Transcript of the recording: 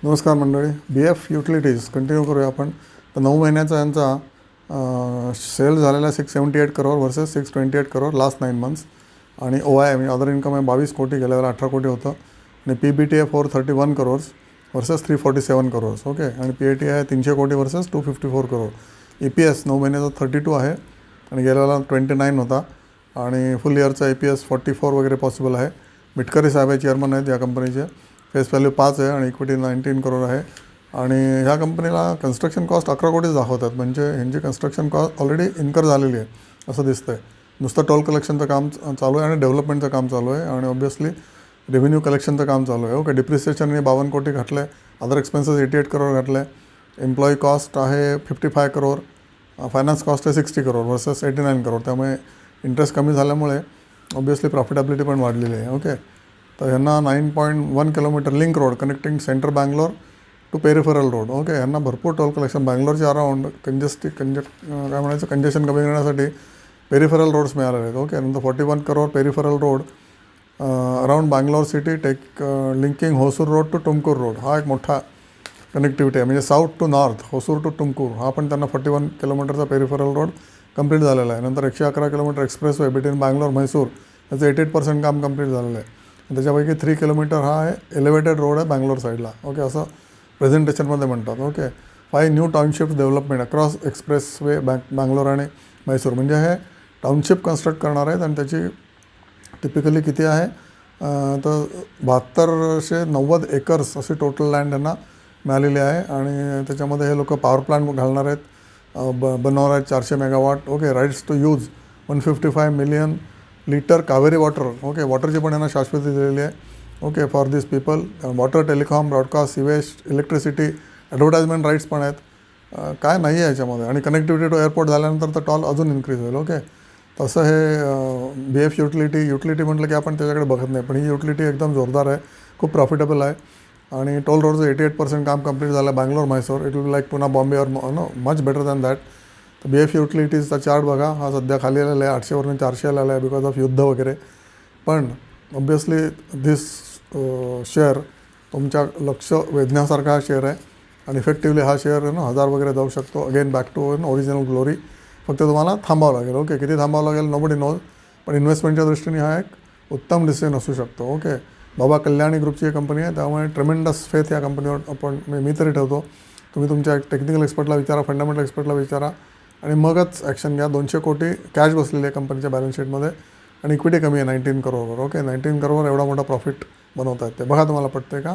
नमस्कार मंडळी. BF utilities continue करूया आपण. तर 9 महिन्याचा यांचा सेल झालेला 678 crore versus 628 crore last 9 months. आणि OI म्हणजे अदर इन्कम आहे 22 कोटी, गेल्या वेळेला 18 कोटी होतं. आणि PBT आहे 431 करोड्स वर्सेस 347 करोड्स. ओके. आणि PAT आहे 300 कोटी वर्सेस 254 करोड. EPS 9 महिन्याचा 32 आहे आणि गेल्या वेळेला 29 होता. आणि फुल इयरचा EPS 44 वगैरे पॉसिबल आहे. मिटकरी साहेब आहे, चेअरमन आहेत या कंपनीचे. फेस व्हॅल्यू 5 आहे आणि इक्विटी 19 करोड आहे. आणि ह्या कंपनीला कन्स्ट्रक्शन कॉस्ट 11 कोटीच दाखवतात. म्हणजे ह्यांची कन्स्ट्रक्शन कॉस्ट ऑलरेडी इन्कर झालेली आहे असं दिसतं आहे. नुसतं टोल कलेक्शनचं काम चालू आहे आणि डेव्हलपमेंटचं काम चालू आहे आणि ऑब्व्हियसली रेव्हेन्यू कलेक्शनचं काम चालू आहे. ओके. डिप्रिसिएशनने 52 कोटी घातलं आहे. अदर एक्सपेन्सेस 88 करोड घातलं आहे. एम्प्लॉई कॉस्ट आहे 55 करोड. फायनान्स कॉस्ट आहे 60 करोड वर्सेस 89 करोड. त्यामुळे इंटरेस्ट कमी झाल्यामुळे ऑब्व्हियसली प्रॉफिटेबिलिटी पण वाढलेली आहे. ओके. तर ह्यांना 9.1 kilometre link road connecting centre Bangalore to peripheral road. Okay. ह्यांना भरपूर टोल कलेक्शन बँगलोरच्या अराउंड काय म्हणायचं कंजेशन कमी करण्यासाठी पेरिफरल रोड्स मिळालेले आहेत. ओके. नंतर 41 crore peripheral road around Bangalore city tech linking Hosur road to Tumkur road. हा एक मोठा कनेक्टिव्हिटी आहे. म्हणजे south to north Hosur to Tumkur हा पण त्यांना 41 किलोमीटरचा पेरिफरल रोड कंप्लीट झालेला आहे. नंतर 111 kilometre expressway between Bangalore Mysore याचं 88% काम कंप्लीट झालेलं आहे. त्याच्यापैकी 3 किलोमीटर हा आहे एलिव्हेटेड रोड आहे बँगलोर साईडला. ओके. असं प्रेझेंटेशनमध्ये म्हणतात. Okay. 5 new townships development across expressway Bangalore आणि म्हैसूर. म्हणजे हे टाउनशिप कन्स्ट्रक्ट करणार आहेत आणि त्याची टिपिकली किती आहे तर 7290 एकर्स अशी टोटल लँड यांना मिळालेली आहे. आणि त्याच्यामध्ये हे लोक पॉवर प्लांट घालणार आहेत, बनवणार आहेत 400 megawatt. Okay. Rights to use 155 million litre Kaveri water. Okay. वॉटरची पण यांना शाश्वती दिलेली आहे. Okay. For this people water, telecom, broadcast, sewage, electricity, advertisement rights पण आहेत. काय नाही आहे याच्यामध्ये. आणि कनेक्टिव्हिटी टू एअरपोर्ट झाल्यानंतर तर टॉल अजून इन्क्रीज होईल. ओके. तसं हे BF युटिलिटी म्हटलं की आपण त्याच्याकडे बघत नाही, पण ही युटिलिटी एकदम जोरदार आहे, खूप प्रॉफिटेबल आहे. आणि टोल रोडचं 88% काम कंप्लीट झालं आहे Bangalore Mysore. It will be like पुन्हा बॉम्बे और मच बेटर दॅन दॅट. तर BF युटिलिटीजचा चार्ट बघा, हा सध्या खाली आलेला आहे, 800वरून 400 आलेला आहे बिकॉज ऑफ युद्ध वगैरे. पण ऑब्व्हियसली धिस शेअर तुमच्या लक्ष वेधण्यासारखा हा शेअर आहे. आणि इफेक्टिवली हा शेअर 1000 वगैरे जाऊ शकतो. Again back to original glory. फक्त तुम्हाला थांबावं लागेल. ओके. किती थांबावं लागेल नोबडी नोज. पण इन्व्हेस्टमेंटच्या दृष्टीने हा एक उत्तम डिसिजन असू शकतो. ओके. बाबा कल्याणी ग्रुपची ही कंपनी आहे, त्यामुळे ट्रेमेंडस फेथ या कंपनीवर आपण मी तरी ठेवतो. तुम्ही तुमच्या टेक्निकल एक्सपर्टला विचारा, फंडामेंटल एक्सपर्टला विचारा आणि मगच ॲक्शन घ्या. 200 कोटी कॅश बसलेली आहे कंपनीच्या बॅलन्स शीटमध्ये आणि इक्विटी कमी आहे 19 करोडवर. ओके. 19 करोडवर एवढा मोठा प्रॉफिट बनवता येते. बघा तुम्हाला पटते का.